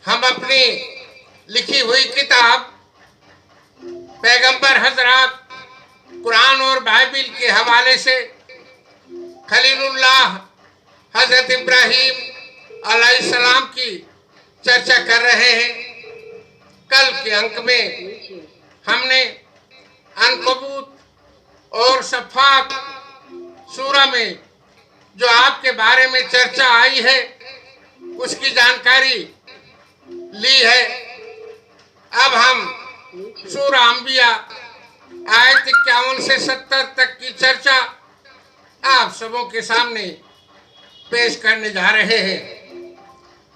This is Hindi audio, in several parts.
हम अपनी लिखी हुई किताब पैगंबर हजरत कुरान और बाइबिल के हवाले से खलीलुल्लाह हजरत इब्राहिम अलैहिस्सलाम की चर्चा कर रहे हैं। कल के अंक में हमने अनकबूत और सफ़ात सूरा में जो आपके बारे में चर्चा आई है उसकी जानकारी ली है। अब हम सूरा अंबिया आयत 51 से 70 तक की चर्चा आप सबों के सामने पेश करने जा रहे हैं।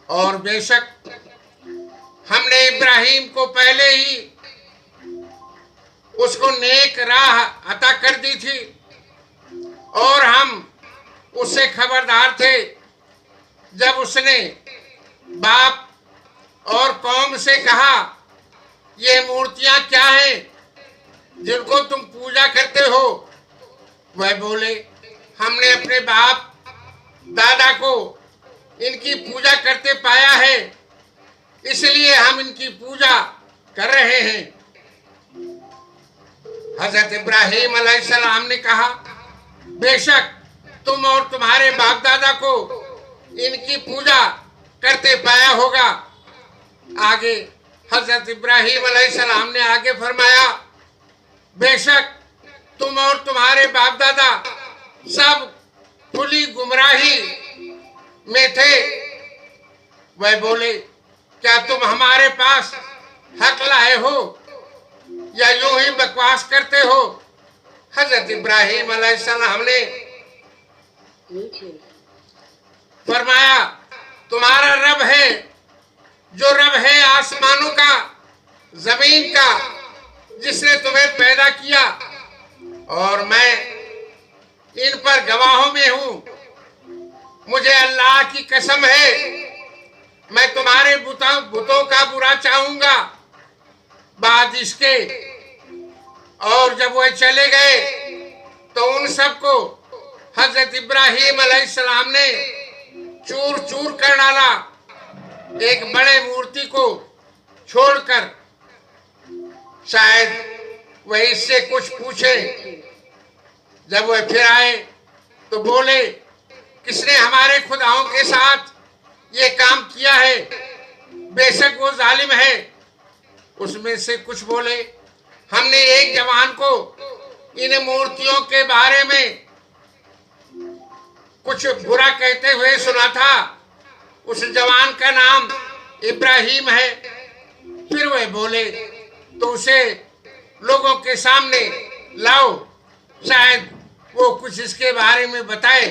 और बेशक हमने इब्राहिम को पहले ही उसको नेक राह अता कर दी थी और हम उससे खबरदार थे जब उसने बाप और कौम से कहा, ये मूर्तियां क्या हैं जिनको तुम पूजा करते हो? वह बोले, हमने अपने बाप दादा को इनकी पूजा करते पाया है, इसलिए हम इनकी पूजा कर रहे हैं। हजरत इब्राहिम अलैहिस्सलाम ने कहा, बेशक तुम और तुम्हारे बाप दादा को इनकी पूजा करते पाया होगा। आगे हजरत इब्राहिम अलैहिस्सलाम ने आगे फरमाया, बेशक तुम और तुम्हारे बाप दादा सब खुली गुमराही में थे। वह बोले, क्या तुम हमारे पास हक लाए हो या यूं ही बकवास करते हो? हजरत इब्राहिम अलैहिस्सलाम ने फरमाया, तुम्हारा रब है जो रब है आसमानों का, जमीन का, जिसने तुम्हें पैदा किया और मैं इन पर गवाहों में हूं। मुझे अल्लाह की कसम है, मैं तुम्हारे बुतों का बुरा चाहूंगा बाद इसके। और जब वह चले गए तो उन सबको हजरत इब्राहिम अलैहिस्सलाम ने चूर चूर कर डाला, एक बड़े मूर्ति को छोड़कर। शायद वह इससे कुछ पूछे। जब वह फिर आए तो बोले, किसने हमारे खुदाओं के साथ ये काम किया है? बेशक वो जालिम है। उसमें से कुछ बोले, हमने एक जवान को इन मूर्तियों के बारे में कुछ बुरा कहते हुए सुना था। उस जवान का नाम इब्राहिम है। फिर वह बोले, तो उसे लोगों के सामने लाओ, शायद वो कुछ इसके बारे में बताए।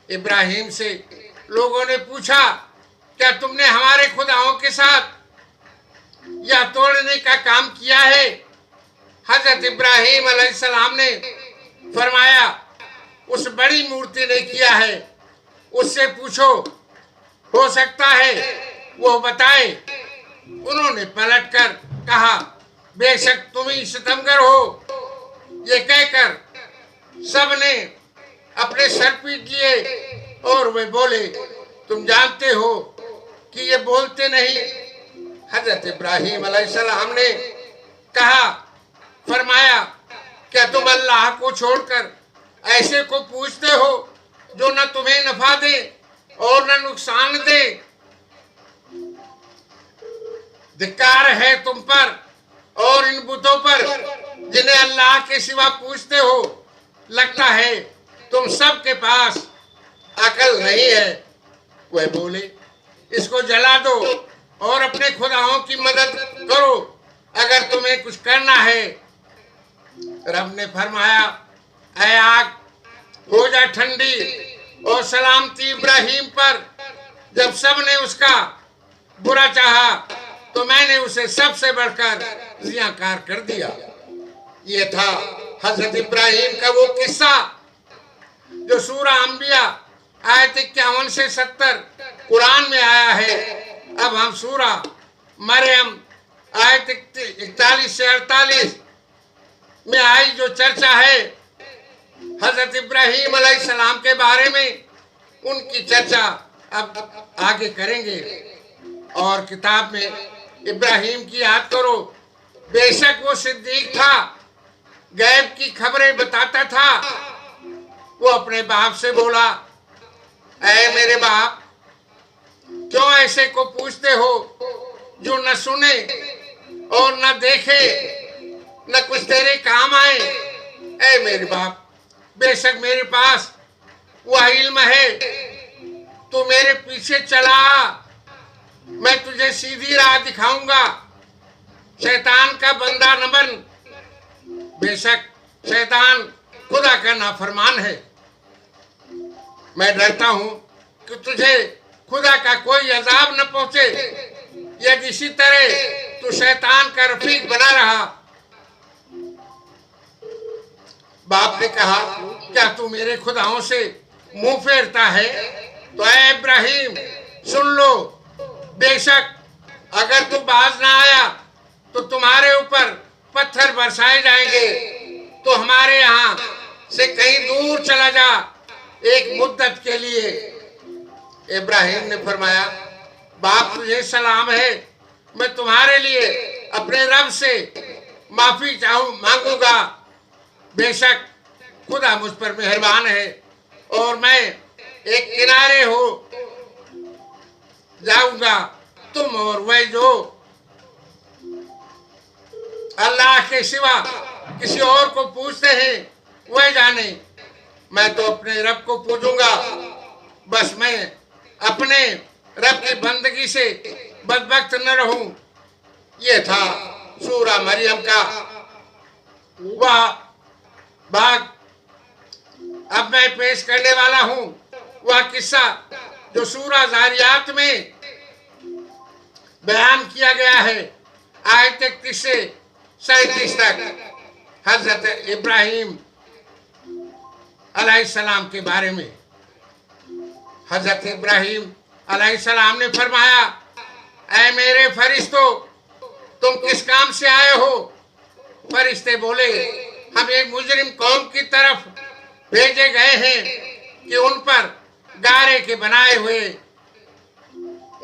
इब्राहिम से लोगों ने पूछा, क्या तुमने हमारे खुदाओं के साथ यह तोड़ने का काम किया है? हजरत इब्राहिम अलैहिस्सलाम ने फरमाया, उस बड़ी मूर्ति ने किया है, उससे पूछो, हो सकता है वो बताए। उन्होंने पलटकर कहा, बेशक तुम ही सितमगर हो। ये कहकर सबने अपने सर पीट लिए और वे बोले, तुम जानते हो कि ये बोलते नहीं। हजरत इब्राहिम अलैहिस्सलाम ने कहा, फरमाया, क्या तुम अल्लाह को छोड़कर ऐसे को पूछते हो जो न तुम्हें नफा दे और न नुकसान दे? धिक्कार है तुम पर और इन बुतों पर जिन्हें अल्लाह के सिवा पूछते हो। लगता है तुम सब के पास अकल नहीं है। वह बोले, इसको जला दो और अपने खुदाओं की मदद करो अगर तुम्हें कुछ करना है। रब ने फरमाया, ऐ आग हो जा ठंडी और सलामती इब्राहिम पर। जब सबने उसका बुरा चाहा तो मैंने उसे सबसे बढ़कर जियाकार कर दिया। ये था हजरत इब्राहिम का वो किस्सा जो सूरा अंबिया आयत 51 से 70 कुरान में आया है। अब हम सूरा मरियम आयत 41 से 48 में आई जो चर्चा है हजरत इब्राहिम अलैहिस्सलाम के बारे में, उनकी चर्चा अब आगे करेंगे। और किताब में इब्राहिम की याद करो। बेशक वो सिद्दीक था, गैब की खबरें बताता था। वो अपने बाप से बोला, ऐ मेरे बाप, क्यों ऐसे को पूछते हो जो न सुने और न देखे, न कुछ तेरे काम आए। ऐ मेरे बाप, बेशक मेरे पास वह इल्म है, तू मेरे पीछे चला, मैं तुझे सीधी राह दिखाऊंगा। शैतान का बंदा न बन, बेशक शैतान खुदा का नाफरमान है। मैं डरता हूं कि तुझे खुदा का कोई अजाब न पहुंचे, यदि इसी तरह तू शैतान का रफीक बना रहा। बाप ने कहा, क्या तू मेरे खुदाओं से मुंह फेरता है? तो ऐ इब्राहिम सुन लो, बेशक अगर तू बाज ना आया तो तुम्हारे ऊपर पत्थर बरसाए जाएंगे। तो हमारे यहाँ से कहीं दूर चला जा एक मुद्दत के लिए। इब्राहिम ने फरमाया, बाप तुझे सलाम है, मैं तुम्हारे लिए अपने रब से माफी मांगूंगा। बेशक खुदा मुझ पर मेहरबान है और मैं एक किनारे हो जाऊंगा। तुम और वह जो अल्लाह के सिवा किसी और को पूछते हैं वह जाने। मैं तो अपने रब को पूजूंगा, बस मैं अपने रब की बंदगी से बदबख्त न रहूं। ये था सूरा मरियम का वह भाग। अब मैं पेश करने वाला हूं वह किस्सा जो सूरा ज़ारियात में बयान किया गया है, आयत 31 से 37 तक, हजरत इब्राहिम अलैहिस्सलाम के बारे में। हजरत इब्राहिम अलैहिस्सलाम ने फरमाया, ऐ मेरे फरिश्तों, तुम किस काम से आए हो? फरिश्ते बोले, हम एक मुजरिम कौम की तरफ भेजे गए हैं कि उन पर गारे के बनाए हुए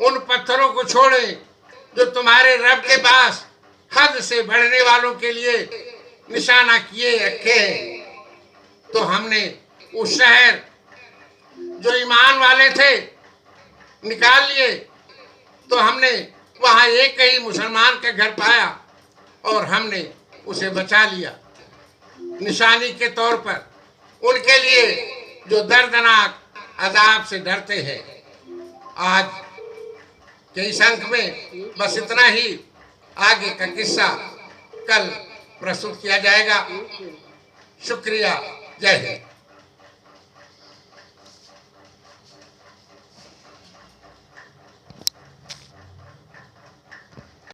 उन पत्थरों को छोड़े जो तुम्हारे रब के पास हद से बढ़ने वालों के लिए निशाना किए रखे हैं। तो हमने उस शहर जो ईमान वाले थे निकाल लिए, तो हमने वहां एक ही मुसलमान का घर पाया और हमने उसे बचा लिया, निशानी के तौर पर उनके लिए जो दर्दनाक अजाब से डरते हैं। आज के इस अंक में बस इतना ही। आगे का किस्सा कल प्रस्तुत किया जाएगा। शुक्रिया। जय हिंद।